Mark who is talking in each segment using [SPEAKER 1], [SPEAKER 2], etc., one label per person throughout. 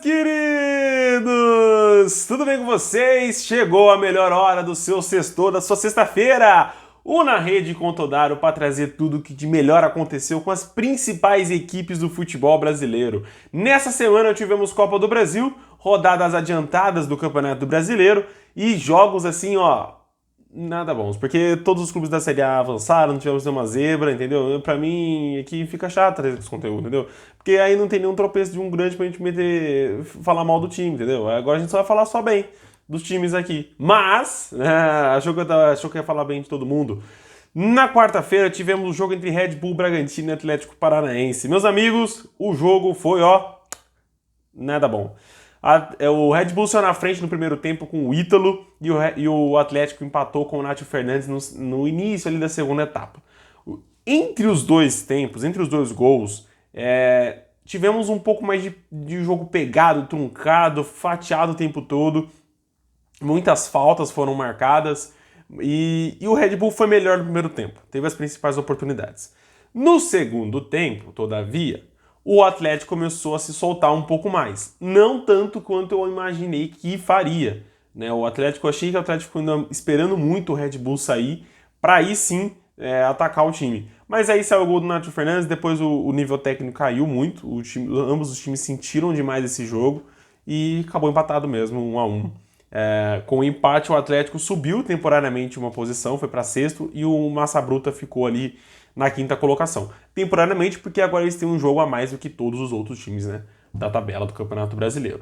[SPEAKER 1] queridos! Tudo bem com vocês? Chegou a melhor hora do seu sextou, da sua sexta-feira! O Na Rede com Todaro para trazer tudo o que de melhor aconteceu com as principais equipes do futebol brasileiro. Nessa semana tivemos Copa do Brasil, rodadas adiantadas do Campeonato Brasileiro e jogos assim, nada bons, porque todos os clubes da Série A avançaram, não tivemos nenhuma zebra, entendeu? Pra mim, aqui fica chato trazer esse conteúdo, entendeu? Porque aí não tem nenhum tropeço de um grande pra gente falar mal do time, entendeu? Agora a gente só vai falar só bem dos times aqui. Mas, achou que eu ia falar bem de todo mundo? Na quarta-feira tivemos o jogo entre Red Bull Bragantino e Atlético Paranaense. Meus amigos, o jogo foi, nada bom. O Red Bull saiu na frente no primeiro tempo com o Ítalo e o Atlético empatou com o Nátio Fernandes no início ali da segunda etapa. Entre os dois tempos, entre os dois gols, tivemos um pouco mais de jogo pegado, truncado, fatiado o tempo todo. Muitas faltas foram marcadas e o Red Bull foi melhor no primeiro tempo, teve as principais oportunidades. No segundo tempo, todavia, o Atlético começou a se soltar um pouco mais. Não tanto quanto eu imaginei que faria. Achei que o Atlético ainda esperando muito o Red Bull sair para aí sim atacar o time. Mas aí saiu o gol do Nátio Fernandes, depois o nível técnico caiu muito, ambos os times sentiram demais esse jogo e acabou empatado mesmo, 1-1. Com o empate, o Atlético subiu temporariamente uma posição, foi para sexto, e o Massa Bruta ficou ali na quinta colocação. Temporariamente, porque agora eles têm um jogo a mais do que todos os outros times, da tabela do Campeonato Brasileiro.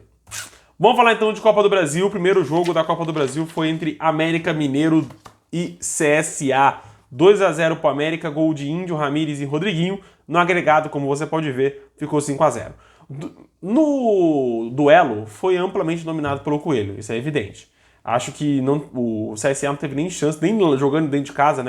[SPEAKER 1] Vamos falar então de Copa do Brasil. O primeiro jogo da Copa do Brasil foi entre América Mineiro e CSA. 2-0 para o América, gol de Índio, Ramírez e Rodriguinho. No agregado, como você pode ver, ficou 5-0. No duelo, foi amplamente dominado pelo Coelho, isso é evidente. Acho que o CSA não teve nem chance, nem jogando dentro de casa,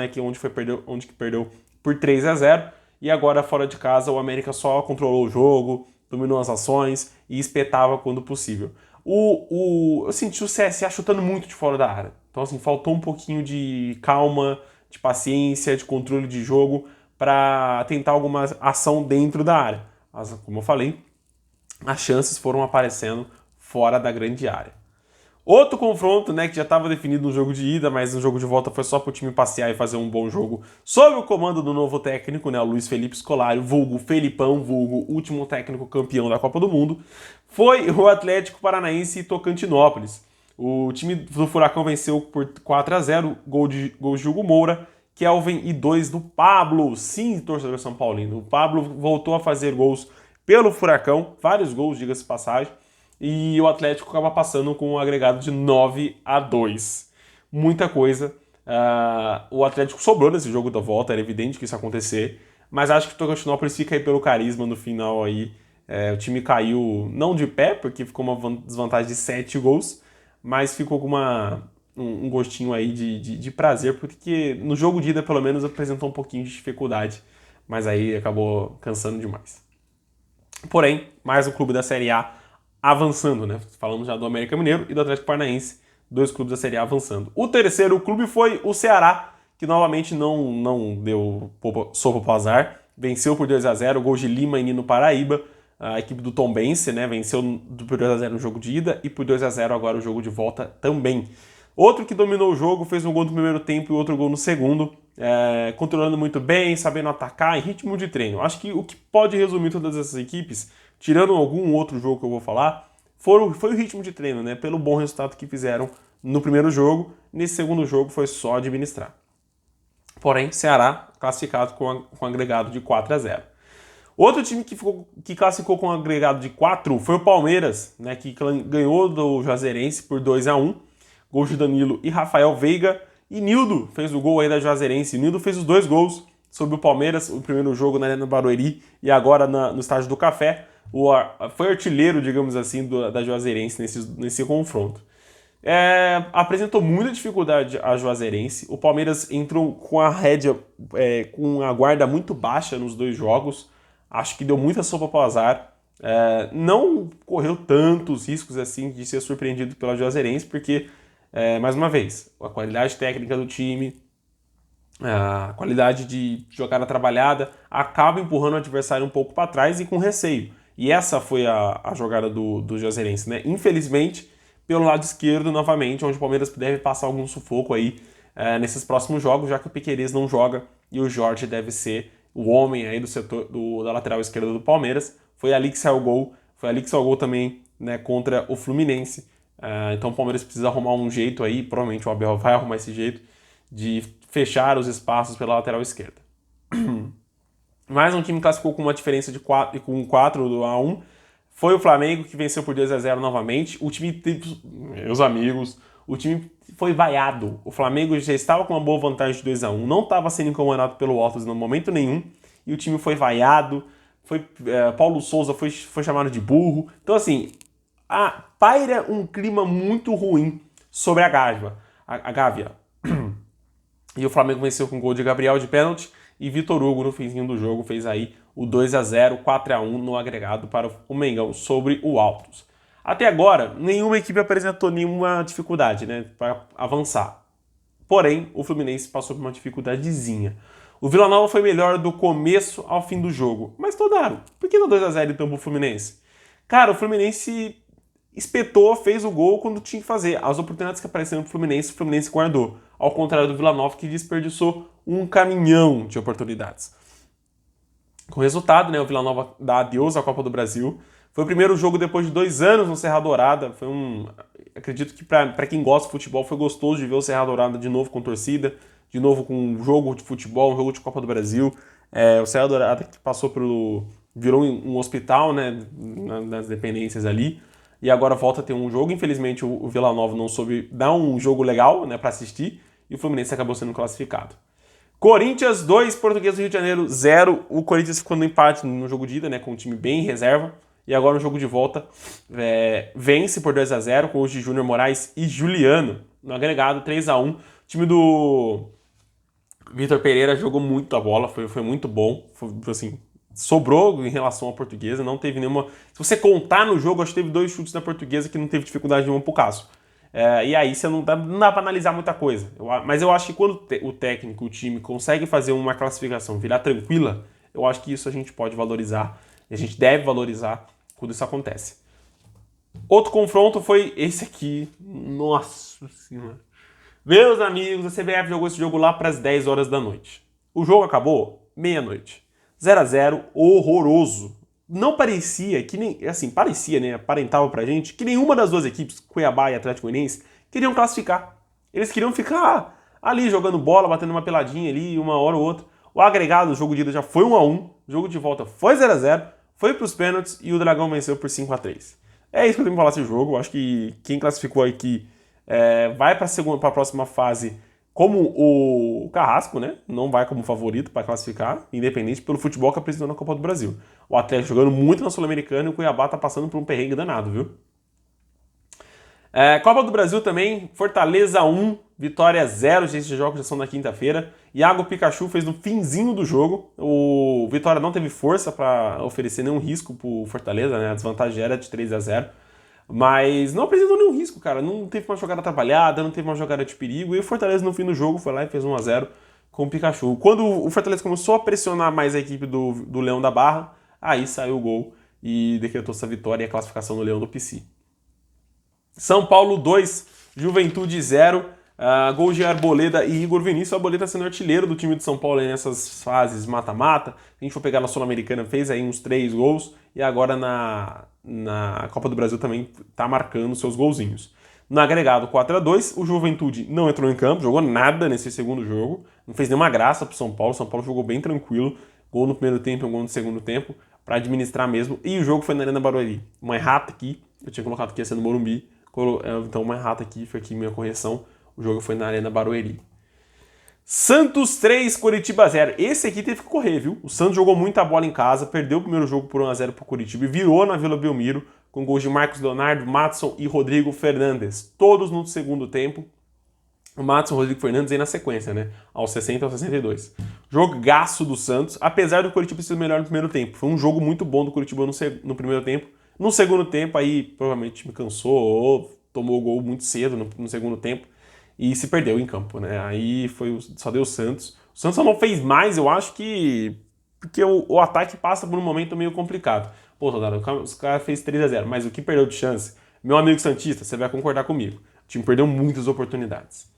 [SPEAKER 1] onde que perdeu por 3-0, e agora fora de casa o América só controlou o jogo, dominou as ações e espetava quando possível. Eu senti o CSA chutando muito de fora da área, então assim, faltou um pouquinho de calma, de paciência, de controle de jogo para tentar alguma ação dentro da área. Mas, como eu falei, as chances foram aparecendo fora da grande área. Outro confronto, que já estava definido no jogo de ida, mas no jogo de volta foi só para o time passear e fazer um bom jogo, sob o comando do novo técnico, o Luiz Felipe Scolari, vulgo Felipão, vulgo último técnico campeão da Copa do Mundo, foi o Atlético Paranaense e Tocantinópolis. O time do Furacão venceu por 4-0, gol de Hugo Moura, Kelvin e 2 do Pablo. Sim, torcedor São Paulino. O Pablo voltou a fazer gols pelo Furacão, vários gols, diga-se de passagem, e o Atlético acaba passando com um agregado de 9-2. Muita coisa. O Atlético sobrou nesse jogo da volta, era evidente que isso ia acontecer, mas acho que o Tocantinópolis fica aí pelo carisma no final aí. O time caiu, não de pé, porque ficou uma desvantagem de 7 gols, mas ficou com um gostinho aí de prazer, porque no jogo de ida, pelo menos, apresentou um pouquinho de dificuldade, mas aí acabou cansando demais. Porém, mais um clube da Série A avançando, Falamos já do América Mineiro e do Atlético Paranaense, dois clubes da Série A avançando. O terceiro clube foi o Ceará, que novamente não deu sopa pro azar, venceu por 2-0, gol de Lima e Nino Paraíba. A equipe do Tombense, venceu por 2-0 no jogo de ida e por 2-0 agora o jogo de volta também. Outro que dominou o jogo, fez um gol no primeiro tempo e outro gol no segundo, controlando muito bem, sabendo atacar, em ritmo de treino. Acho que o que pode resumir todas essas equipes, tirando algum outro jogo que eu vou falar, foi o ritmo de treino, pelo bom resultado que fizeram no primeiro jogo. Nesse segundo jogo foi só administrar. Porém, Ceará classificado com agregado de 4-0. Outro time que classificou com agregado de 4 foi o Palmeiras, que ganhou do Juazeirense por 2-1. Gol de Danilo e Rafael Veiga. E Nildo fez o gol aí da Juazeirense. Nildo fez os 2 gols sobre o Palmeiras, o primeiro jogo na Arena Barueri e agora no Estádio do Café. Foi artilheiro, digamos assim, da Juazeirense nesse confronto. Apresentou muita dificuldade a Juazeirense. O Palmeiras entrou com a rédea, com a guarda muito baixa nos 2 jogos. Acho que deu muita sopa para o azar. Não correu tantos riscos assim de ser surpreendido pela Juazeirense, porque, mais uma vez, a qualidade técnica do time, a qualidade de jogada trabalhada, acaba empurrando o adversário um pouco para trás e com receio. E essa foi a jogada do Juazeirense, né? Infelizmente, pelo lado esquerdo, novamente, onde o Palmeiras deve passar algum sufoco aí nesses próximos jogos, já que o Piquerez não joga e o Jorge deve ser o homem aí do setor da lateral esquerda do Palmeiras. Foi ali que saiu o gol, foi ali que saiu o gol também, né, contra o Fluminense. Então o Palmeiras precisa arrumar um jeito aí, provavelmente o Abel vai arrumar esse jeito, de fechar os espaços pela lateral esquerda. Mais um time classificou com uma diferença de 4-1. Foi o Flamengo que venceu por 2-0 novamente. O time, meus amigos, o time foi vaiado. O Flamengo já estava com uma boa vantagem de 2-1. Não estava sendo incomodado pelo Altos no momento nenhum. E o time foi vaiado. Paulo Souza foi chamado de burro. Então, assim, paira um clima muito ruim sobre a Gávea. E o Flamengo venceu com gol de Gabriel de pênalti. E Vitor Hugo, no finzinho do jogo, fez aí o 2-0, 4-1 no agregado para o Mengão sobre o Altos. Até agora, nenhuma equipe apresentou nenhuma dificuldade, né, para avançar. Porém, o Fluminense passou por uma dificuldadezinha. O Vila Nova foi melhor do começo ao fim do jogo. Mas, Todaro, por que no 2-0 então pro Fluminense? Cara, o Fluminense espetou, fez o gol quando tinha que fazer. As oportunidades que apareceram pro Fluminense, o Fluminense guardou. Ao contrário do Vila Nova, que desperdiçou um caminhão de oportunidades. Com o resultado, né, o Vila Nova dá adeus à Copa do Brasil. Foi o primeiro jogo depois de 2 anos no Serra Dourada. Acredito que para quem gosta de futebol foi gostoso de ver o Serra Dourada de novo com torcida, de novo com um jogo de futebol, um jogo de Copa do Brasil. O Serra Dourada que virou um hospital, né, nas dependências ali. E agora volta a ter um jogo. Infelizmente o Vila Nova não soube dar um jogo legal, né, para assistir. E o Fluminense acabou sendo classificado. Corinthians 2, Portuguesa do Rio de Janeiro 0. O Corinthians ficou no empate no jogo de ida, né, com um time bem em reserva. E agora no jogo de volta vence por 2-0 com os de Júnior Moraes e Juliano. No agregado 3-1. O time do Vitor Pereira jogou muito a bola, foi muito bom. Assim, sobrou em relação à Portuguesa, não teve nenhuma... Se você contar no jogo, acho que teve 2 chutes da Portuguesa que não teve dificuldade nenhuma pro Cássio. E aí você não dá para analisar muita coisa. Mas eu acho que quando o técnico, o time, consegue fazer uma classificação virar tranquila, eu acho que isso a gente pode valorizar. E a gente deve valorizar quando isso acontece. Outro confronto foi esse aqui. Nossa Senhora. Meus amigos, a CBF jogou esse jogo lá para as 10 horas da noite. O jogo acabou meia-noite. 0-0, horroroso. Não parecia que nem... Assim, parecia, né? Aparentava pra gente que nenhuma das duas equipes, Cuiabá e Atlético Goianiense, queriam classificar. Eles queriam ficar ali jogando bola, batendo uma peladinha ali, uma hora ou outra. O agregado do jogo de ida já foi 1-1, o jogo de volta foi 0-0, foi pros pênaltis e o Dragão venceu por 5-3. É isso que eu tenho pra falar desse jogo. Eu acho que quem classificou aqui vai para a próxima fase como o Carrasco, né? Não vai como favorito para classificar, independente pelo futebol que apresentou na Copa do Brasil. O Atlético jogando muito na Sul-Americana e o Cuiabá tá passando por um perrengue danado, viu? Copa do Brasil também, Fortaleza 1, Vitória 0, esses jogos já são na quinta-feira. Iago Pikachu fez no finzinho do jogo. O Vitória não teve força para oferecer nenhum risco pro Fortaleza, né? A desvantagem era de 3-0. Mas não apresentou nenhum risco, cara. Não teve uma jogada atrapalhada, não teve uma jogada de perigo. E o Fortaleza, no fim do jogo, foi lá e fez 1-0 com o Pikachu. Quando o Fortaleza começou a pressionar mais a equipe do Leão da Barra, aí saiu o gol e decretou essa vitória e a classificação do Leão do PC. São Paulo 2, Juventude 0. Gols de Arboleda e Igor Vinícius. O Arboleda sendo artilheiro do time de São Paulo aí nessas fases mata-mata. Se a gente for pegar na Sul-Americana, fez aí uns 3 gols. E agora na Copa do Brasil também tá marcando seus golzinhos. No agregado 4-2, o Juventude não entrou em campo, jogou nada nesse segundo jogo. Não fez nenhuma graça pro São Paulo. O São Paulo jogou bem tranquilo. Gol no primeiro tempo e um gol no segundo tempo, para administrar mesmo. E o jogo foi na Arena Barueri. Uma errata aqui. Eu tinha colocado que ia ser no Morumbi. Então uma errata aqui, foi aqui minha correção. O jogo foi na Arena Barueri. Santos 3, Coritiba 0. Esse aqui teve que correr, viu? O Santos jogou muita bola em casa, perdeu o primeiro jogo por 1-0 pro Coritiba e virou na Vila Belmiro com gols de Marcos Leonardo, Madson e Rodrigo Fernandes. Todos no segundo tempo. O Madson e o Rodrigo Fernandes aí na sequência, né? Aos 60 e aos 62. Jogaço do Santos, apesar do Coritiba ser melhor no primeiro tempo. Foi um jogo muito bom do Coritiba no primeiro tempo. No segundo tempo, aí provavelmente o time cansou ou tomou o gol muito cedo no segundo tempo. E se perdeu em campo, né? Aí só deu o Santos. O Santos só não fez mais, eu acho que... Porque o ataque passa por um momento meio complicado. Pô, Todaro, os caras fez 3-0, mas o que perdeu de chance? Meu amigo Santista, você vai concordar comigo. O time perdeu muitas oportunidades.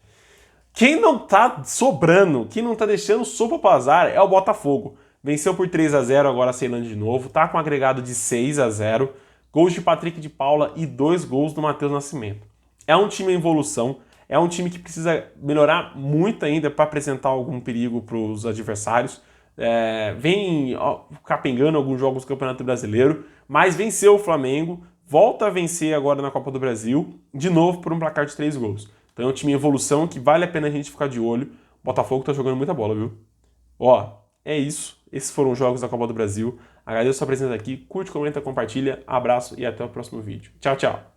[SPEAKER 1] Quem não tá sobrando, quem não tá deixando sopa pro azar é o Botafogo. Venceu por 3-0 agora a Ceilândia de novo, tá com um agregado de 6-0, gols de Patrick de Paula e 2 gols do Matheus Nascimento. É um time em evolução, é um time que precisa melhorar muito ainda para apresentar algum perigo para os adversários. Vem capengando alguns jogos do Campeonato Brasileiro, mas venceu o Flamengo, volta a vencer agora na Copa do Brasil, de novo por um placar de 3 gols. Então é um time em evolução que vale a pena a gente ficar de olho. O Botafogo tá jogando muita bola, viu? Ó, é isso. Esses foram os jogos da Copa do Brasil. Agradeço a sua presença aqui. Curte, comenta, compartilha. Abraço e até o próximo vídeo. Tchau, tchau.